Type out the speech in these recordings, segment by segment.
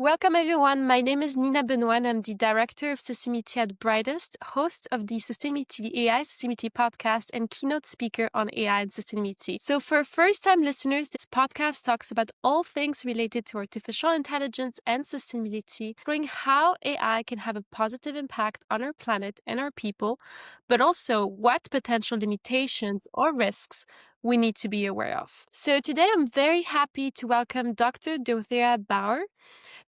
Welcome, everyone. My name is Nina Benoit, and I'm the Director of Sustainability at Brightest, host of the Sustainability AI Sustainability podcast, and keynote speaker on AI and sustainability. So for first-time listeners, this podcast talks about all things related to artificial intelligence and sustainability, showing how AI can have a positive impact on our planet and our people, but also what potential limitations or risks we need to be aware of. So today I'm very happy to welcome Dr. Dorothea Baur.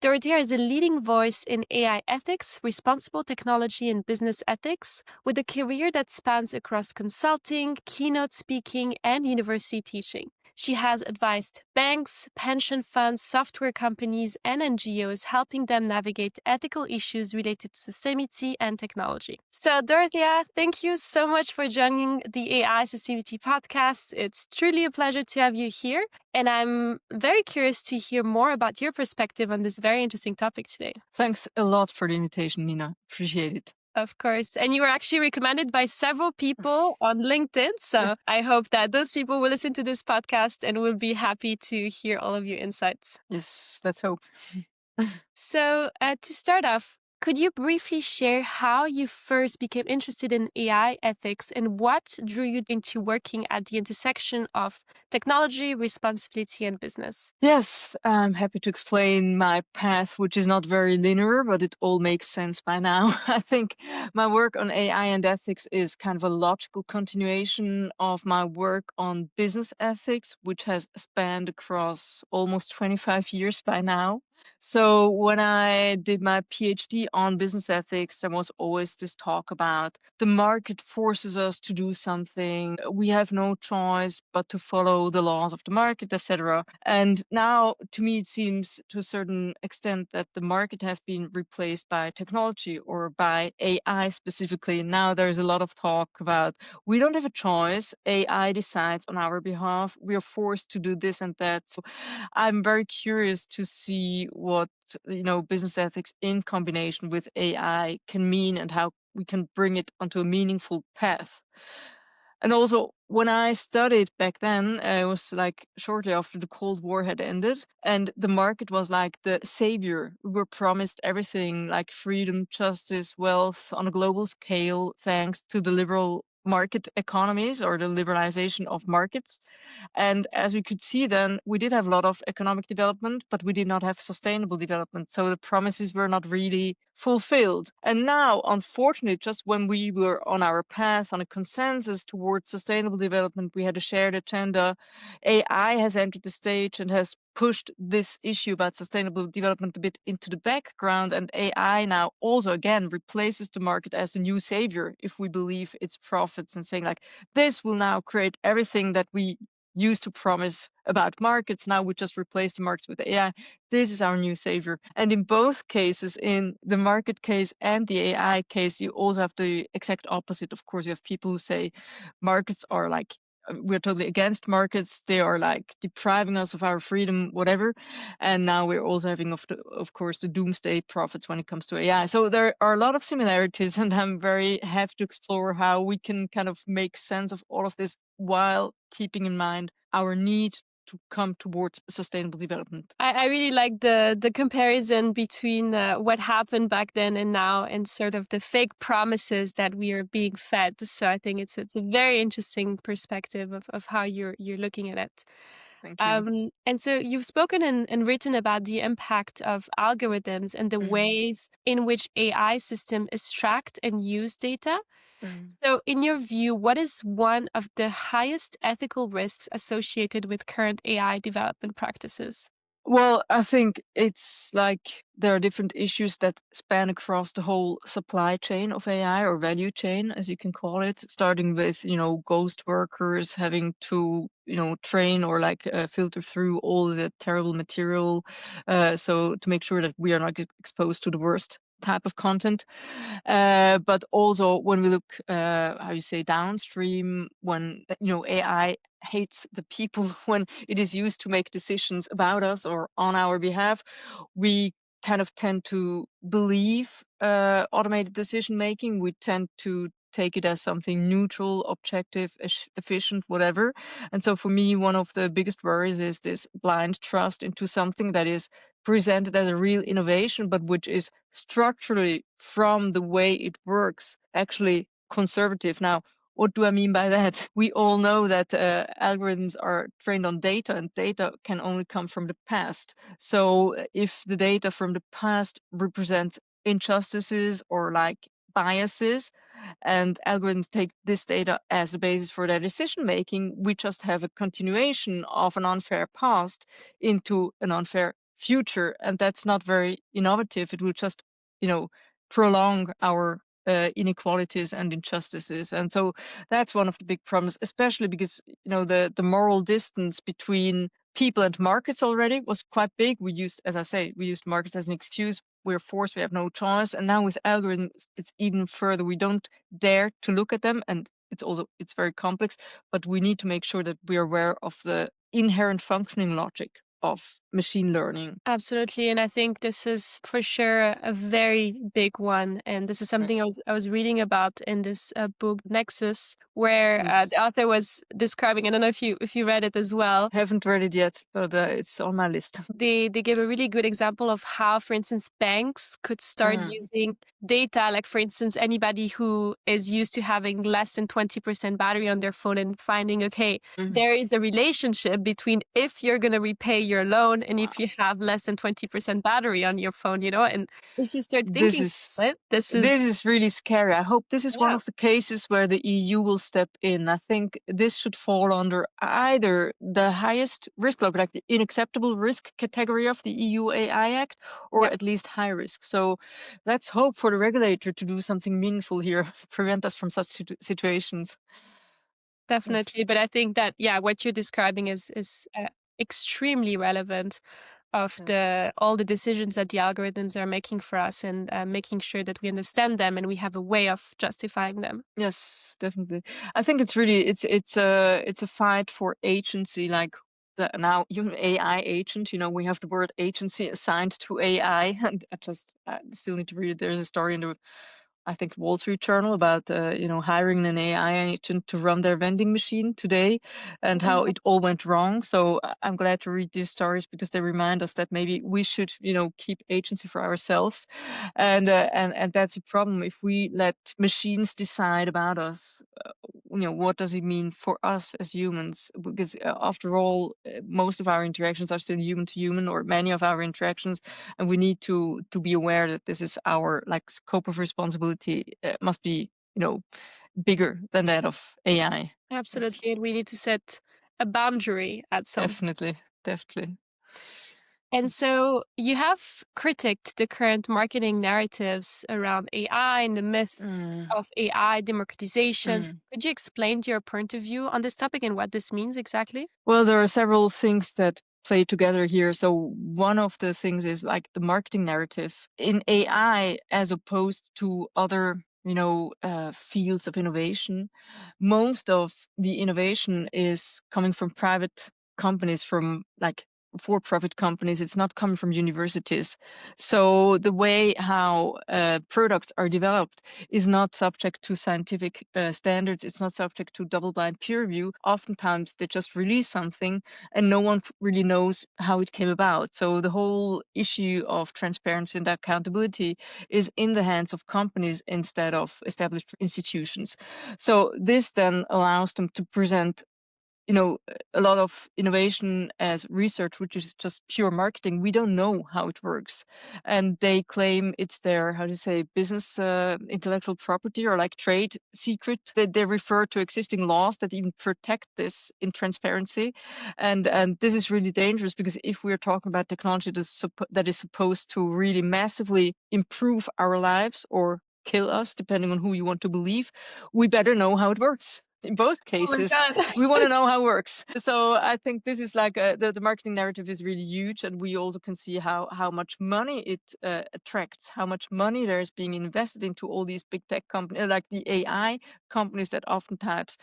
Dorothea is a leading voice in AI ethics, responsible technology, and business ethics, with a career that spans across consulting, keynote speaking, and university teaching. She has advised banks, pension funds, software companies, and NGOs, helping them navigate ethical issues related to sustainability and technology. So, Dorothea, thank you so much for joining the AI Sustainability podcast. It's truly a pleasure to have you here. And I'm very curious to hear more about your perspective on this very interesting topic today. Thanks a lot for the invitation, Nina. Appreciate it. Of course. And you were actually recommended by several people on LinkedIn. So I hope that those people will listen to this podcast and will be happy to hear all of your insights. Yes, let's hope. So to start off, could you briefly share how you first became interested in AI ethics and what drew you into working at the intersection of technology, responsibility, and business? Yes, I'm happy to explain my path, which is not very linear, but it all makes sense by now. I think my work on AI and ethics is kind of a logical continuation of my work on business ethics, which has spanned across almost 25 years by now. So when I did my PhD on business ethics, there was always this talk about the market forces us to do something. We have no choice but to follow the laws of the market, etc. And now, to me, it seems to a certain extent that the market has been replaced by technology or by AI specifically. Now there's a lot of talk about we don't have a choice. AI decides on our behalf. We are forced to do this and that. So I'm very curious to see what business ethics in combination with AI can mean and how we can bring it onto a meaningful path. And also, when I studied back then, it was like shortly after the Cold War had ended, and the market was like the savior. We were promised everything like freedom, justice, wealth on a global scale, thanks to the liberal market economies or the liberalization of markets. And as we could see then, we did have a lot of economic development, but we did not have sustainable development. So the promises were not really fulfilled. And now, unfortunately, just when we were on our path on a consensus towards sustainable development, we had a shared agenda. AI has entered the stage and has pushed this issue about sustainable development a bit into the background. And AI now also, again, replaces the market as a new savior if we believe its profits and saying like, this will now create everything that we used to promise about markets. Now we just replace the markets with AI. This is our new savior. And in both cases, in the market case and the AI case, you also have the exact opposite. Of course, you have people who say markets are like, we're totally against markets. They are like depriving us of our freedom, whatever. And now we're also having, of course, the doomsday prophets when it comes to AI. So there are a lot of similarities, and I'm very happy to explore how we can kind of make sense of all of this while keeping in mind our need to come towards sustainable development. I really like the comparison between what happened back then and now, and sort of the fake promises that we are being fed. So I think it's a very interesting perspective of how you're looking at it. Thank you. And so you've spoken and written about the impact of algorithms and the ways in which AI systems extract and use data. So in your view, what is one of the highest ethical risks associated with current AI development practices? Well, I think it's like there are different issues that span across the whole supply chain of AI or value chain, as you can call it, starting with, ghost workers having to, train or like filter through all the terrible material. So to make sure that we are not exposed to the worst type of content. But also when we look, how you say, downstream, when, AI hates the people when it is used to make decisions about us or on our behalf, we kind of tend to believe automated decision making. We tend to take it as something neutral, objective, efficient, whatever. And so for me, one of the biggest worries is this blind trust into something that is presented as a real innovation, but which is structurally, from the way it works, actually conservative. Now, what do I mean by that? We all know that algorithms are trained on data, and data can only come from the past. So if the data from the past represents injustices or like biases, and algorithms take this data as the basis for their decision making, we just have a continuation of an unfair past into an unfair future, and that's not very innovative. It will just, you know, prolong our inequalities and injustices. And so that's one of the big problems, especially because, the moral distance between people and markets already was quite big. We used, as I say, we used markets as an excuse. We're forced, we have no choice. And now with algorithms, it's even further. We don't dare to look at them, and it's very complex, but we need to make sure that we are aware of the inherent functioning logic of machine learning. Absolutely. And I think this is for sure a very big one. And this is something Yes. I was reading about in this book, Nexus, where Yes. the author was describing, I don't know if you read it as well. Haven't read it yet, but it's on my list. They give a really good example of how, for instance, banks could start using data, like for instance, anybody who is used to having less than 20% battery on their phone and finding, okay, there is a relationship between if you're going to repay your loan and if Wow. you have less than 20% battery on your phone, and if you start This thinking, is what this this is, is really scary. I hope this is one yeah, of the cases where the EU will step in. I think this should fall under either the highest risk level, like the unacceptable risk category of the EU AI Act, or yeah. at least high risk. So let's hope for the regulator to do something meaningful here, prevent us from such situations. Yes. Definitely, but I think that, yeah, what you're describing is extremely relevant of Yes. all the decisions that the algorithms are making for us, and making sure that we understand them and we have a way of justifying them. Yes, definitely. I think it's a fight for agency, like now human AI agent. We have the word agency assigned to AI, and I still need to read it. There's a story in the, I think, Wall Street Journal about hiring an AI agent to run their vending machine today, and how it all went wrong. So I'm glad to read these stories because they remind us that maybe we should keep agency for ourselves, and that's a problem if we let machines decide about us. What does it mean for us as humans? Because after all, most of our interactions are still human to human, or many of our interactions, and we need to be aware that this is our like scope of responsibility, must be bigger than that of AI. Yes, Absolutely, and we need to set a boundary at some. definitely, definitely. And Yes. so you have critiqued the current marketing narratives around AI and the myth Mm, of AI democratization. So mm. could you explain your point of view on this topic and what this means exactly? Well, there are several things that play together here. So one of the things is like the marketing narrative in AI, as opposed to other, fields of innovation. Most of the innovation is coming from private companies, from like for-profit companies. It's not coming from universities. So the way how products are developed is not subject to scientific standards. It's not subject to double-blind peer review. Oftentimes, they just release something, and no one really knows how it came about. So the whole issue of transparency and accountability is in the hands of companies instead of established institutions. So this then allows them to present a lot of innovation as research, which is just pure marketing. We don't know how it works. And they claim it's their, how to say, business intellectual property, or like trade secret. They refer to existing laws that even protect this in transparency. And this is really dangerous, because if we're talking about technology that is supposed to really massively improve our lives or kill us, depending on who you want to believe, we better know how it works. In both Oh my cases, God. we want to know how it works. So I think this is like the marketing narrative is really huge, and we also can see how much money it attracts, how much money there is being invested into all these big tech companies, like the AI companies that oftentimes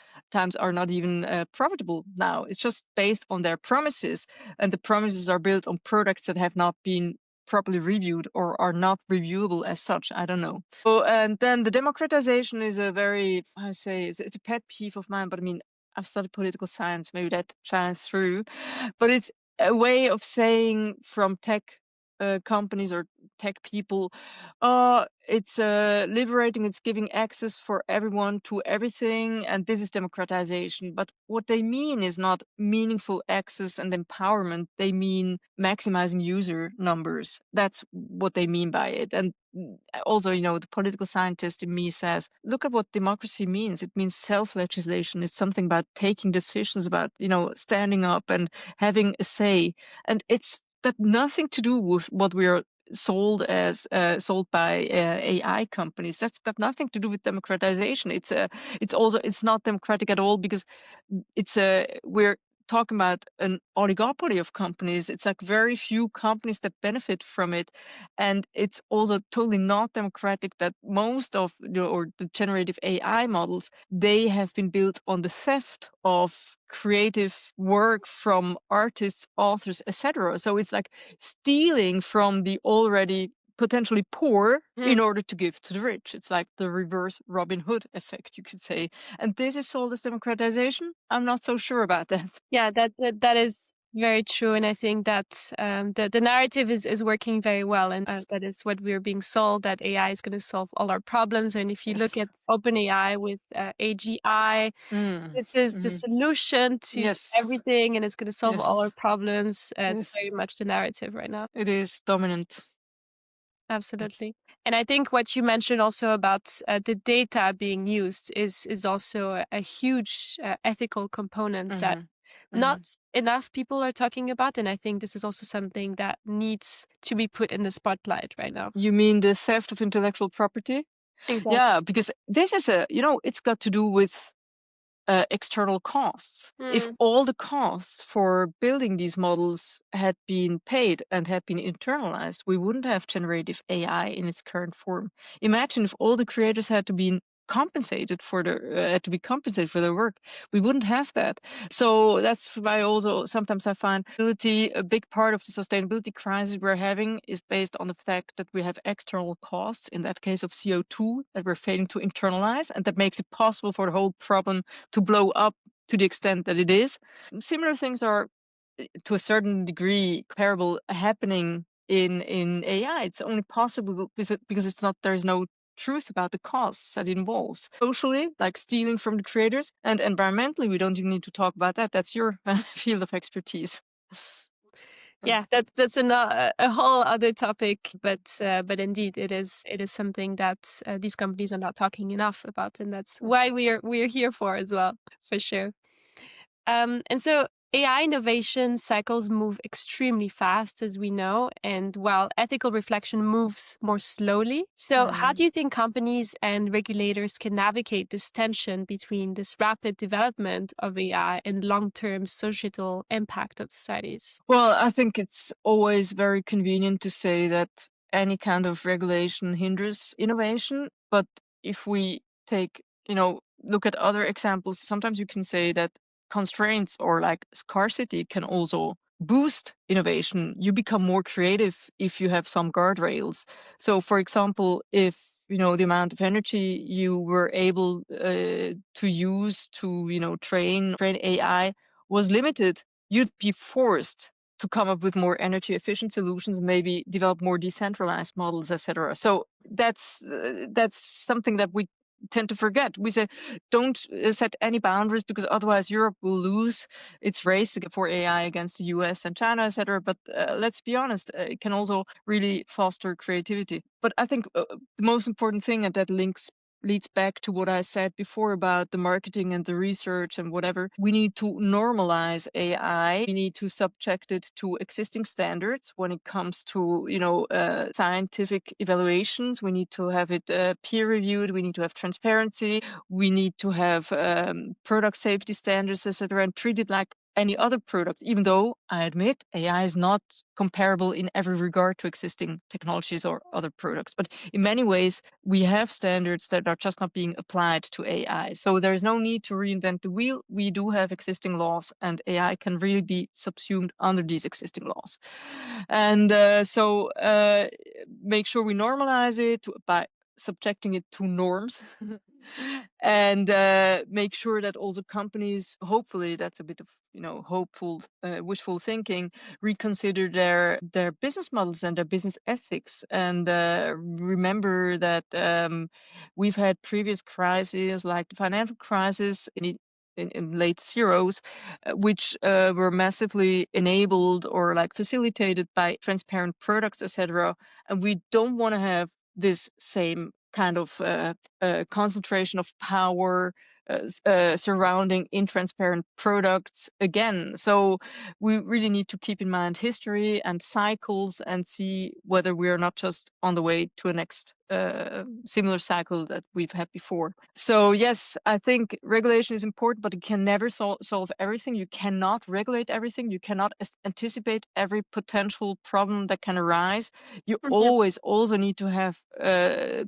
are not even profitable now. It's just based on their promises, and the promises are built on products that have not been properly reviewed or are not reviewable as such. I don't know. So, and then the democratization is a very, I say, it's a pet peeve of mine, but I mean, I've studied political science, maybe that shines through, but it's a way of saying from tech companies or tech people, it's liberating, it's giving access for everyone to everything, and this is democratization. But what they mean is not meaningful access and empowerment. They mean maximizing user numbers. That's what they mean by it. And also, the political scientist in me says, look at what democracy means. It means self-legislation. It's something about taking decisions, about, standing up and having a say. And it's got nothing to do with what we are sold by AI companies. That's got nothing to do with democratization. It's not democratic at all, because we're talking about an oligopoly of companies. It's like very few companies that benefit from it, and it's also totally not democratic that most of or the generative AI models, they have been built on the theft of creative work from artists, authors, etc. So it's like stealing from the already potentially poor in order to give to the rich. It's like the reverse Robin Hood effect, you could say. And this is sold as democratization. I'm not so sure about that. Yeah, that is very true, and I think that the narrative is working very well, and that is what we're being sold, that AI is going to solve all our problems. And if you look at OpenAI with AGI, this is the solution to everything, and it's going to solve all our problems. It's very much the narrative right now. It is dominant. Absolutely. And I think what you mentioned also about the data being used is also a huge ethical component that not enough people are talking about. And I think this is also something that needs to be put in the spotlight right now. You mean the theft of intellectual property? Exactly. Yeah, because this is it's got to do with external costs. If all the costs for building these models had been paid and had been internalized, we wouldn't have generative AI in its current form. Imagine if all the creators had to be compensated for their work. We wouldn't have that. So that's why also sometimes I find a big part of the sustainability crisis we're having is based on the fact that we have external costs, in that case of CO2, that we're failing to internalize, and that makes it possible for the whole problem to blow up to the extent that it is. Similar things are, to a certain degree, comparable happening in AI. It's only possible because there's no truth about the costs that it involves. Socially, like stealing from the creators, and environmentally, we don't even need to talk about that. That's your field of expertise. Yeah, that's a whole other topic, but indeed it is something that these companies are not talking enough about, and that's why we're here for as well, for sure. And so AI innovation cycles move extremely fast, as we know, and while ethical reflection moves more slowly. So how do you think companies and regulators can navigate this tension between this rapid development of AI and long-term societal impact on societies? Well, I think it's always very convenient to say that any kind of regulation hinders innovation. But if we look at other examples, sometimes you can say that constraints or like scarcity can also boost innovation. You become more creative if you have some guardrails. So, for example, if the amount of energy you were able to use to train AI was limited, you'd be forced to come up with more energy efficient solutions, maybe develop more decentralized models, etc. So that's something that we tend to forget. We say don't set any boundaries, because otherwise Europe will lose its race for AI against the US and China, etc. But let's be honest, it can also really foster creativity. But I think the most important thing, and that leads back to what I said before about the marketing and the research and whatever. We need to normalize AI. We need to subject it to existing standards when it comes to, scientific evaluations. We need to have it peer reviewed. We need to have transparency. We need to have product safety standards, etc., and treat it like any other product, even though I admit AI is not comparable in every regard to existing technologies or other products. But in many ways, we have standards that are just not being applied to AI. So there is no need to reinvent the wheel. We do have existing laws, and AI can really be subsumed under these existing laws. And so make sure we normalize it by subjecting it to norms and make sure that also companies, hopefully that's a bit of hopeful wishful thinking, reconsider their business models and their business ethics, and remember that we've had previous crises like the financial crisis in late zeros, which were massively enabled or like facilitated by transparent products, etc. And we don't want to have this same kind of concentration of power surrounding intransparent products again. So we really need to keep in mind history and cycles and see whether we are not just on the way to a next similar cycle that we've had before. So yes, I think regulation is important, but it can never solve everything. You cannot regulate everything. You cannot anticipate every potential problem that can arise. You always also need to have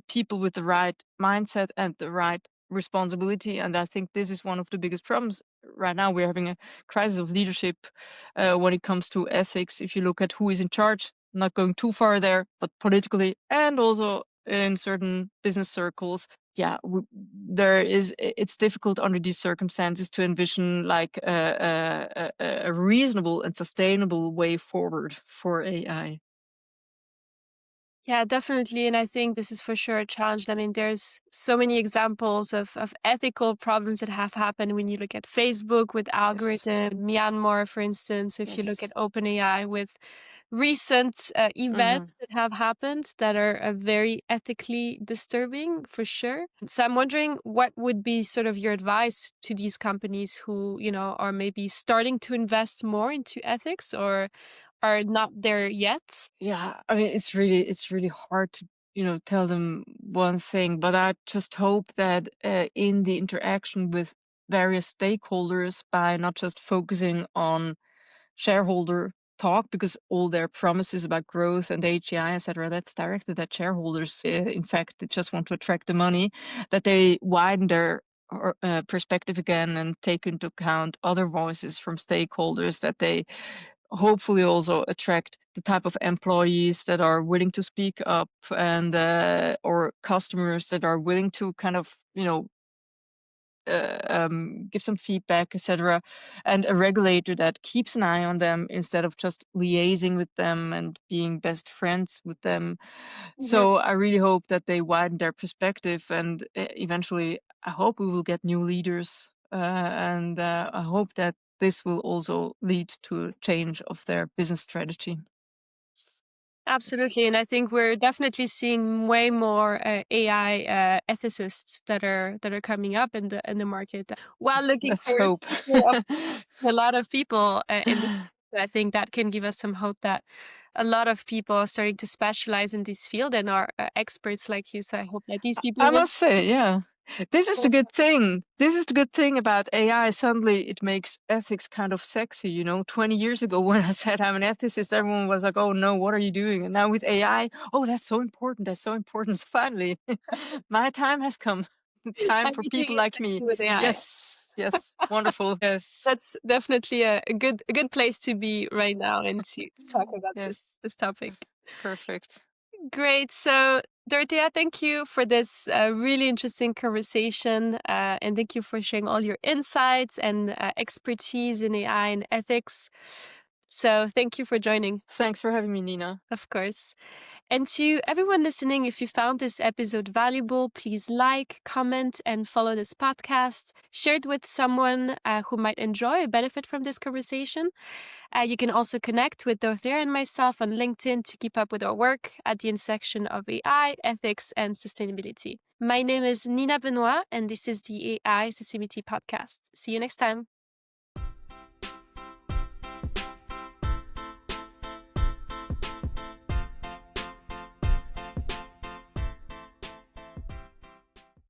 people with the right mindset and the right responsibility, and I think this is one of the biggest problems right now. We're having a crisis of leadership when it comes to ethics. If you look at who is in charge, not going too far there, but politically and also in certain business circles, yeah, it's difficult under these circumstances to envision like a reasonable and sustainable way forward for AI. Yeah, definitely. And I think this is for sure a challenge. I mean, there's so many examples of ethical problems that have happened when you look at Facebook with Yes. algorithm, Myanmar, for instance, if you look at Yes. OpenAI with recent Mm-hmm. events that have happened that are very ethically disturbing, for sure. So I'm wondering what would be sort of your advice to these companies who, are maybe starting to invest more into ethics or are not there yet? Yeah, I mean, it's really hard to, tell them one thing, but I just hope that in the interaction with various stakeholders, by not just focusing on shareholder talk, because all their promises about growth and HEI, etc., that's directed at shareholders. In fact, they just want to attract the money, that they widen their perspective again and take into account other voices from stakeholders, that they hopefully also attract the type of employees that are willing to speak up, and or customers that are willing to kind of give some feedback, etc., and a regulator that keeps an eye on them instead of just liaising with them and being best friends with them. So I really hope that they widen their perspective, and eventually I hope we will get new leaders, and I hope that this will also lead to a change of their business strategy. Yes. Absolutely, and I think we're definitely seeing way more AI ethicists that are coming up in the market. While looking Let's for a hope. future of a lot of people in this, I think that can give us some hope that a lot of people are starting to specialize in this field and are experts like you. So I hope that these people I will. must say, yeah. This is the good thing. This is the good thing about AI. Suddenly it makes ethics kind of sexy, 20 years ago when I said I'm an ethicist, everyone was like, "Oh no, what are you doing?" And now with AI, "Oh, that's so important. That's so important." So finally, my time has come. The time for Everything people is like me. sexy with AI. Yes, yes, wonderful. Yes, That's definitely a good place to be right now and to talk about this yes, this topic. perfect. Great. So, Dorothea, thank you for this really interesting conversation. And thank you for sharing all your insights and expertise in AI and ethics. So, thank you for joining, Thanks for having me, Nina. of course. And to everyone listening, if you found this episode valuable, please like, comment, and follow this podcast. Share it with someone who might enjoy or benefit from this conversation. You can also connect with Dorothea and myself on LinkedIn to keep up with our work at the intersection of AI, ethics, and sustainability. My name is Nina Benoit, and this is the AI Sustainability Podcast. See you next time.